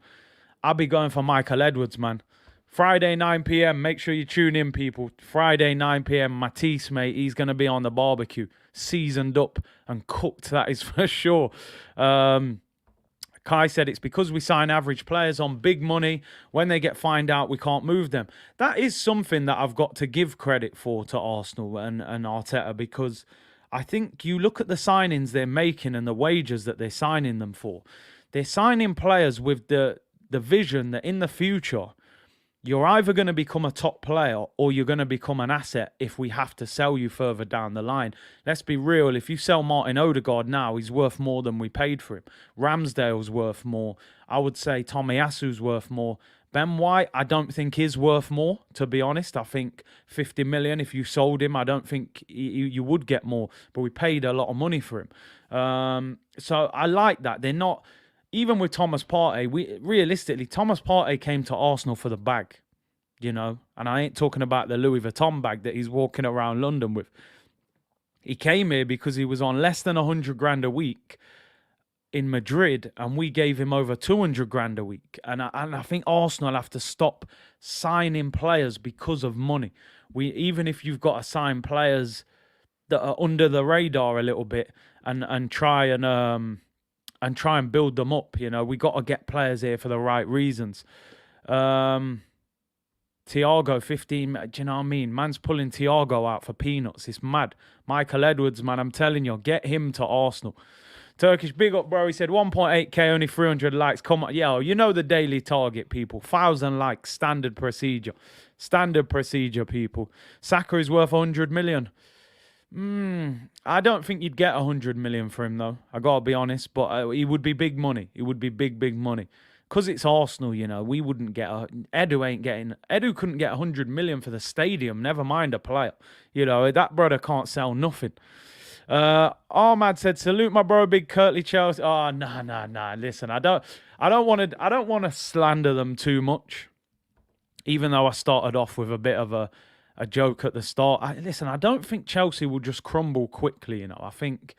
I'll be going for Michael Edwards, man. Friday, 9 p.m. Make sure you tune in, people. Friday, 9 p.m. Matisse, mate. He's going to be on the barbecue. Seasoned up and cooked, that is for sure. Kai said it's because we sign average players on big money. When they get fined out, we can't move them. That is something that I've got to give credit for to Arsenal and Arteta, because I think you look at the signings they're making and the wages that they're signing them for. They're signing players with the vision that in the future, you're either going to become a top player or you're going to become an asset if we have to sell you further down the line. Let's be real. If you sell Martin Odegaard now, he's worth more than we paid for him. Ramsdale's worth more. I would say Tomiyasu's worth more. Ben White, I don't think is worth more, to be honest. I think 50 million, if you sold him, I don't think you would get more. But we paid a lot of money for him. So I like that. They're not... Even with Thomas Partey, realistically, Thomas Partey came to Arsenal for the bag, you know. And I ain't talking about the Louis Vuitton bag that he's walking around London with. He came here because he was on less than 100 grand a week in Madrid, and we gave him over 200 grand a week. And I think Arsenal have to stop signing players because of money. Even if you've got to sign players that are under the radar a little bit and try and build them up, you know. We got to get players here for the right reasons. Thiago, 15, do you know what I mean? Man's pulling Thiago out for peanuts. It's mad. Michael Edwards, man, I'm telling you, get him to Arsenal. Turkish, big up, bro. He said 1.8k, only 300 likes. Come on. Yo, you know the daily target, people. 1,000 likes, standard procedure. Standard procedure, people. Saka is worth 100 million. I don't think you'd get 100 million for him, though. I got to be honest. But he would be big money. It would be big, big money. Because it's Arsenal, you know, we wouldn't get... Edu couldn't get 100 million for the stadium, never mind a player. You know, that brother can't sell nothing. Ahmad said, salute my bro, big Curtly Chelsea. Oh, nah. Listen, I don't want to slander them too much. Even though I started off with a bit of a joke at the start. Listen, I don't think Chelsea will just crumble quickly, you know. I think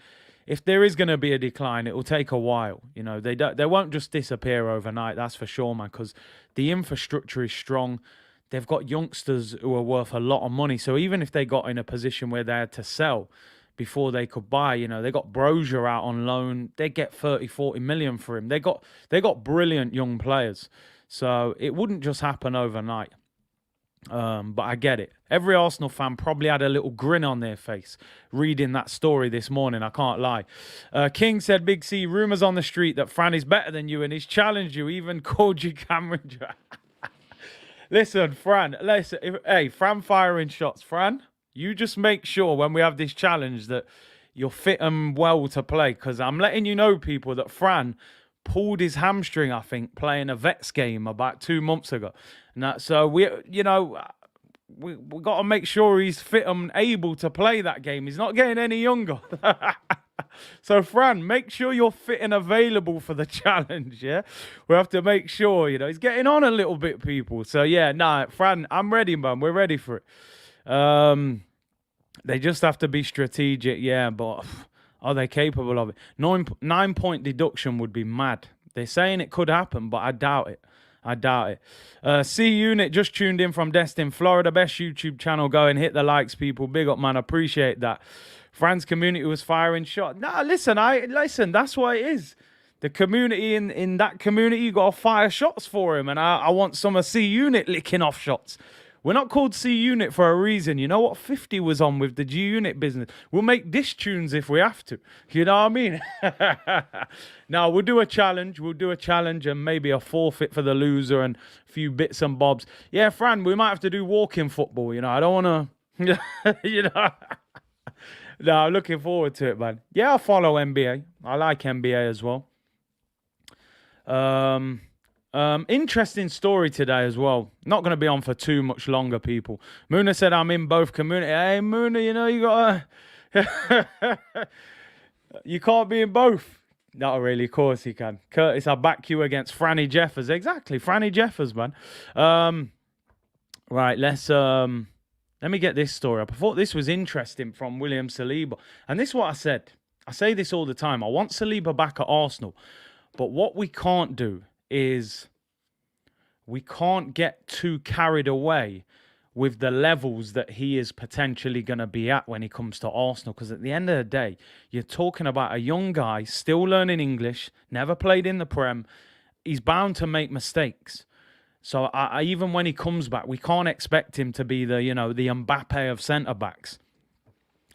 if there is going to be a decline, it will take a while. You know, they won't just disappear overnight, that's for sure, man, because the infrastructure is strong. They've got youngsters who are worth a lot of money. So even if they got in a position where they had to sell before they could buy, you know, they got Brozier out on loan. They get 30, 40 million for him. They got brilliant young players. So it wouldn't just happen overnight. But I get it. Every Arsenal fan probably had a little grin on their face reading that story this morning. I can't lie. King said, Big C, rumours on the street that Fran is better than you and he's challenged you, even called you Cameron. Listen, Fran. Hey, Fran firing shots. Fran, you just make sure when we have this challenge that you're fit and well to play. Because I'm letting you know, people, that Fran pulled his hamstring, I think, playing a Vets game about 2 months ago. So we got to make sure he's fit and able to play that game. He's not getting any younger. So, Fran, make sure you're fit and available for the challenge, yeah? We have to make sure, you know, he's getting on a little bit, people. So, yeah, Fran, I'm ready, man. We're ready for it. They just have to be strategic, yeah, but are they capable of it? 9-point deduction would be mad. They're saying it could happen, but I doubt it. C Unit just tuned in from Destin, Florida. Best YouTube channel going. Hit the likes, people. Big up, man. Appreciate that. Fran's community was firing shots. Nah, listen. That's what it is. The community in that community, you got to fire shots for him, and I want some of C Unit licking off shots. We're not called C Unit for a reason. You know what 50 was on with the G Unit business? We'll make dish tunes if we have to. You know what I mean? Now, we'll do a challenge. And maybe a forfeit for the loser and a few bits and bobs. Yeah, Fran, we might have to do walking football. You know, I don't want to, you know. No, I'm looking forward to it, man. Yeah, I follow NBA. I like NBA as well. Interesting story today as well. Not going to be on for too much longer, people. Muna said I'm in both community. Hey, Muna, you know, you got to... You can't be in both. Not really, of course you can. Curtis, I'll back you against Franny Jeffers. Exactly, Franny Jeffers, man. Right, let me get this story up. I thought this was interesting from William Saliba. And this is what I said. I say this all the time. I want Saliba back at Arsenal. But what we can't do is we can't get too carried away with the levels that he is potentially going to be at when he comes to Arsenal. Because at the end of the day, you're talking about a young guy still learning English, never played in the Prem. He's bound to make mistakes. So even when he comes back, we can't expect him to be the Mbappe of centre-backs.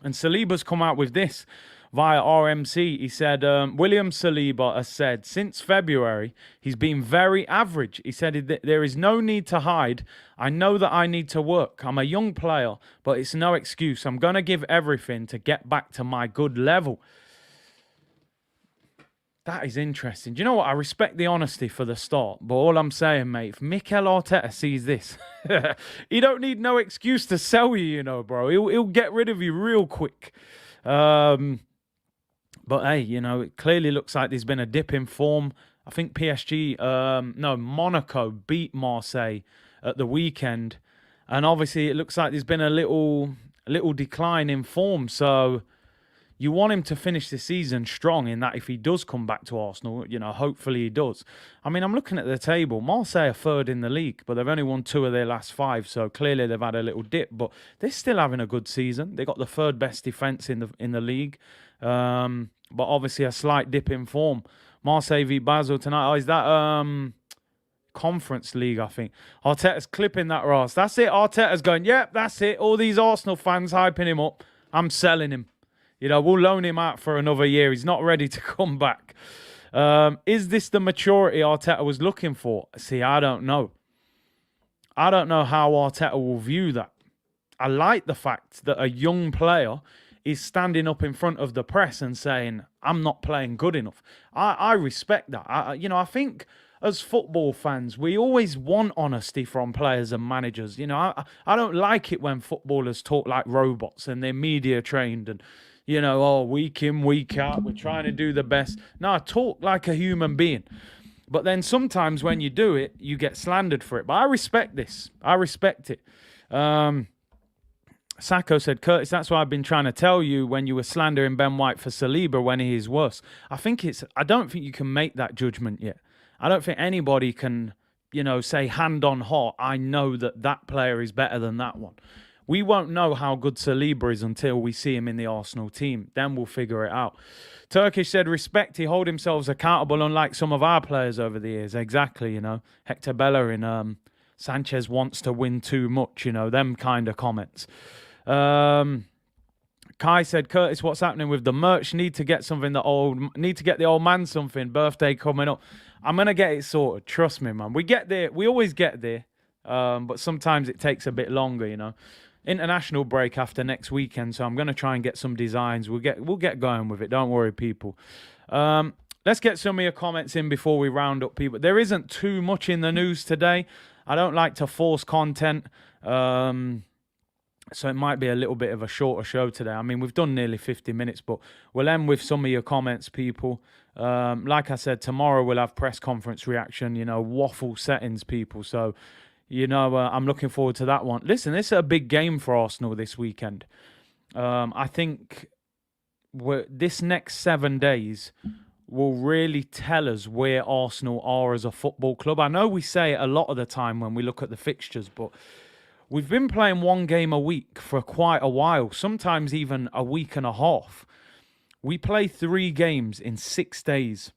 And Saliba's come out with this. via RMC. He said, William Saliba has said, since February, he's been very average. He said, there is no need to hide. I know that I need to work. I'm a young player, but it's no excuse. I'm going to give everything to get back to my good level. That is interesting. Do you know what? I respect the honesty for the start, but all I'm saying, mate, if Mikel Arteta sees this, he don't need no excuse to sell you, you know, bro. He'll get rid of you real quick. But hey, you know, it clearly looks like there's been a dip in form. I think Monaco beat Marseille at the weekend, and obviously it looks like there's been a little decline in form. So you want him to finish the season strong in that if he does come back to Arsenal, you know, hopefully he does. I mean, I'm looking at the table. Marseille are third in the league, but they've only won 2 of their last 5, so clearly they've had a little dip. But they're still having a good season. They got the third best defence in the league, but obviously a slight dip in form. Marseille v Basel tonight. Oh, is that Conference League, I think. Arteta's clipping that Ross. That's it. Arteta's going, yep, that's it. All these Arsenal fans hyping him up. I'm selling him. You know, we'll loan him out for another year. He's not ready to come back. Is this the maturity Arteta was looking for? See, I don't know. I don't know how Arteta will view that. I like the fact that a young player is standing up in front of the press and saying, I'm not playing good enough. I respect that. I think as football fans, we always want honesty from players and managers. You know, I don't like it when footballers talk like robots and they're media trained and, you know, oh, week in, week out, we're trying to do the best. No, talk like a human being. But then sometimes when you do it, you get slandered for it. But I respect this. I respect it. Sacco said, Curtis, that's why I've been trying to tell you when you were slandering Ben White for Saliba when he is worse. I don't think you can make that judgment yet. I don't think anybody can, you know, say hand on heart, I know that player is better than that one. We won't know how good Saliba is until we see him in the Arsenal team. Then we'll figure it out. Turkish said, respect, he hold himself accountable, unlike some of our players over the years. Exactly, you know. Hector Bellerin, Sanchez wants to win too much, you know, them kind of comments. Kai said, Curtis, what's happening with the merch? Need to get the old man something. Birthday coming up. I'm going to get it sorted. Trust me, man. We get there. We always get there. But sometimes it takes a bit longer, you know. International break after next weekend, so I'm going to try and get some designs. We'll get going with it. Don't worry, people. Let's get some of your comments in before we round up, people. There isn't too much in the news today. I don't like to force content, so it might be a little bit of a shorter show today. I mean, we've done nearly 50 minutes, but we'll end with some of your comments, people. Like I said, tomorrow we'll have press conference reaction, you know, waffle settings, people. So, you know, I'm looking forward to that one. Listen, this is a big game for Arsenal this weekend. I think this next 7 days will really tell us where Arsenal are as a football club. I know we say it a lot of the time when we look at the fixtures, but we've been playing 1 game a week for quite a while, sometimes even a week and a half. We play 3 games in 6 days.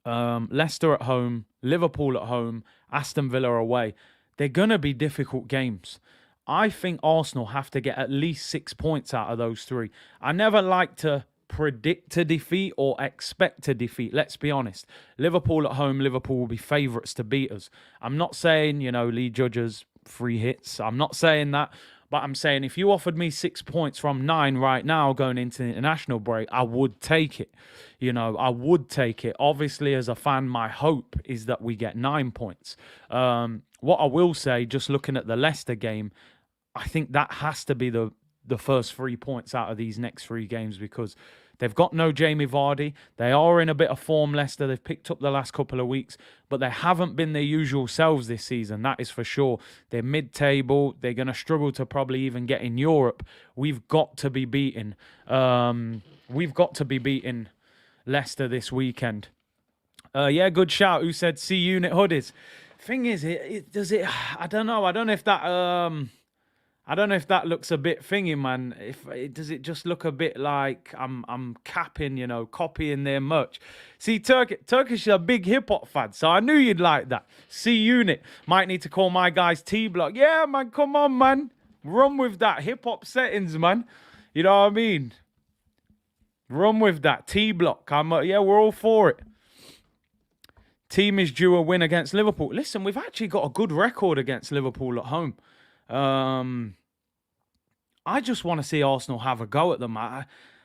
Leicester at home, Liverpool at home, Aston Villa away. They're going to be difficult games. I think Arsenal have to get at least 6 points out of those 3. I never like to predict a defeat or expect a defeat. Let's be honest. Liverpool at home, Liverpool will be favourites to beat us. I'm not saying, you know, Lee Judge's 3 hits. I'm not saying that. But I'm saying if you offered me 6 points from 9 right now going into the international break, I would take it. You know, I would take it. Obviously, as a fan, my hope is that we get 9 points. What I will say, just looking at the Leicester game, I think that has to be the first 3 points out of these next 3 games because they've got no Jamie Vardy. They are in a bit of form, Leicester. They've picked up the last couple of weeks, but they haven't been their usual selves this season. That is for sure. They're mid-table. They're going to struggle to probably even get in Europe. We've got to be beaten. We've got to be beating Leicester this weekend. Yeah, good shout. Who said C-Unit hoodies? Thing is, I don't know. I don't know if that looks a bit thingy, man. Does it just look a bit like I'm capping, you know, copying their merch? See, Turkish is a big hip-hop fan, so I knew you'd like that. C-Unit. Might need to call my guys T-Block. Yeah, man, come on, man. Run with that. Hip-hop settings, man. You know what I mean? Run with that. T-block. Yeah, we're all for it. Team is due a win against Liverpool. Listen, we've actually got a good record against Liverpool at home. I just want to see Arsenal have a go at them.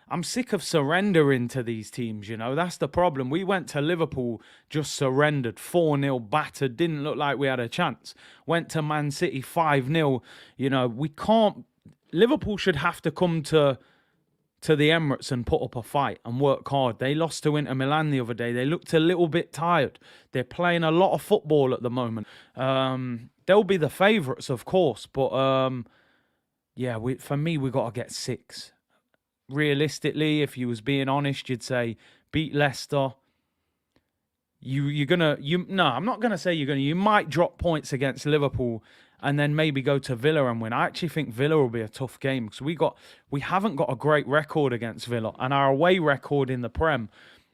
I'm sick of surrendering to these teams, you know. That's the problem. We went to Liverpool, just surrendered, 4-0, battered, didn't look like we had a chance. Went to Man City, 5-0. You know, we can't... Liverpool should have to come to the Emirates and put up a fight and work hard. They lost to Inter Milan the other day. They looked a little bit tired. They're playing a lot of football at the moment. They'll be the favourites, of course, but yeah, for me, we got to get 6. Realistically, if you was being honest, you'd say beat Leicester. No, I'm not gonna say you might drop points against Liverpool and then maybe go to Villa and win. I actually think Villa will be a tough game because we haven't got a great record against Villa, and our away record in the Prem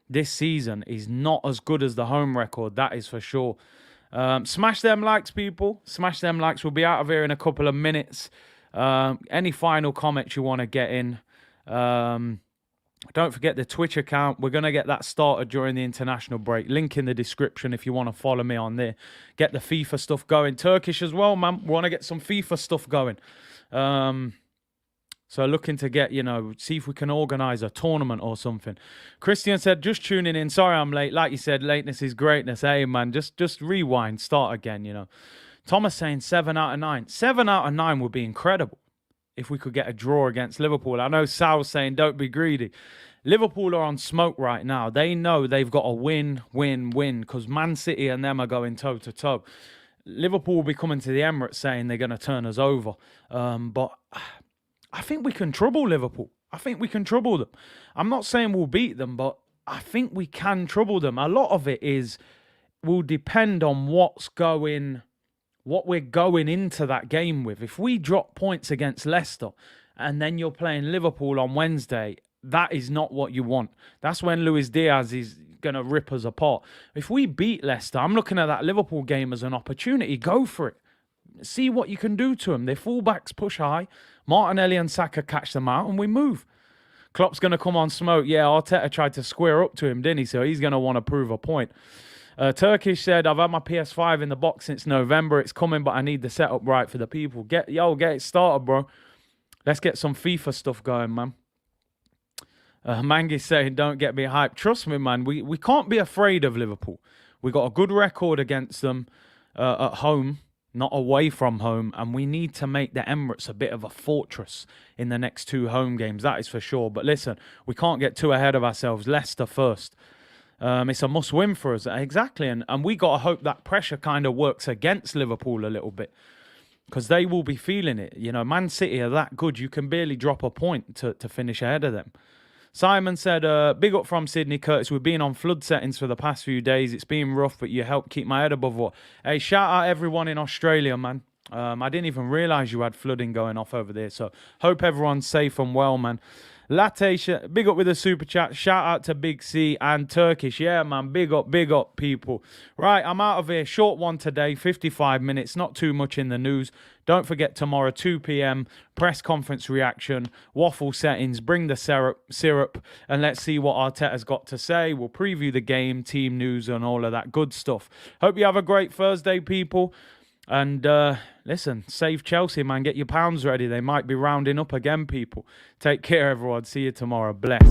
this season is not as good as the home record. That is for sure. Smash them likes, people. Smash them likes. We'll be out of here in a couple of minutes. Any final comments you want to get in? Don't forget the Twitch account. We're going to get that started during the international break. Link in the description if you want to follow me on there. Get the FIFA stuff going. Turkish as well, man. We want to get some FIFA stuff going. So looking to get, see if we can organise a tournament or something. Christian said, just tuning in. Sorry I'm late. Like you said, lateness is greatness. Hey, man, just rewind. Start again, Thomas saying 7 out of 9. 7 out of 9 would be incredible if we could get a draw against Liverpool. I know Sal's saying don't be greedy. Liverpool are on smoke right now. They know they've got to win because Man City and them are going toe-to-toe. Liverpool will be coming to the Emirates saying they're going to turn us over. But I think we can trouble Liverpool. I think we can trouble them. I'm not saying we'll beat them, but I think we can trouble them. A lot of it will depend on what we're going into that game with. If we drop points against Leicester and then you're playing Liverpool on Wednesday, that is not what you want. That's when Luis Diaz is going to rip us apart. If we beat Leicester, I'm looking at that Liverpool game as an opportunity. Go for it. See what you can do to them. Their fullbacks push high. Martinelli and Saka catch them out and we move. Klopp's going to come on smoke. Yeah, Arteta tried to square up to him, didn't he? So he's going to want to prove a point. Turkish said, I've had my PS5 in the box since November. It's coming, but I need the setup right for the people. Get it started, bro. Let's get some FIFA stuff going, man. Mangi's saying, don't get me hyped. Trust me, man. We can't be afraid of Liverpool. We got a good record against them at home, not away from home. And we need to make the Emirates a bit of a fortress in the next 2 home games. That is for sure. But listen, we can't get too ahead of ourselves. Leicester first. It's a must-win for us. Exactly. And we got to hope that pressure kind of works against Liverpool a little bit because they will be feeling it. Man City are that good. You can barely drop a point to finish ahead of them. Simon said, big up from Sydney, Curtis. We've been on flood settings for the past few days. It's been rough, but you helped keep my head above water. Hey, shout out everyone in Australia, man. I didn't even realise you had flooding going off over there. So hope everyone's safe and well, man. Latte, big up with the super chat. Shout out to Big C and Turkish. Yeah, man, big up, people. Right, I'm out of here. Short one today, 55 minutes. Not too much in the news. Don't forget tomorrow, 2 p.m, press conference reaction, waffle settings, bring the syrup, and let's see what Arteta's got to say. We'll preview the game, team news, and all of that good stuff. Hope you have a great Thursday, people. And listen, save Chelsea, man. Get your pounds ready. They might be rounding up again, people. Take care, everyone. See you tomorrow. Bless.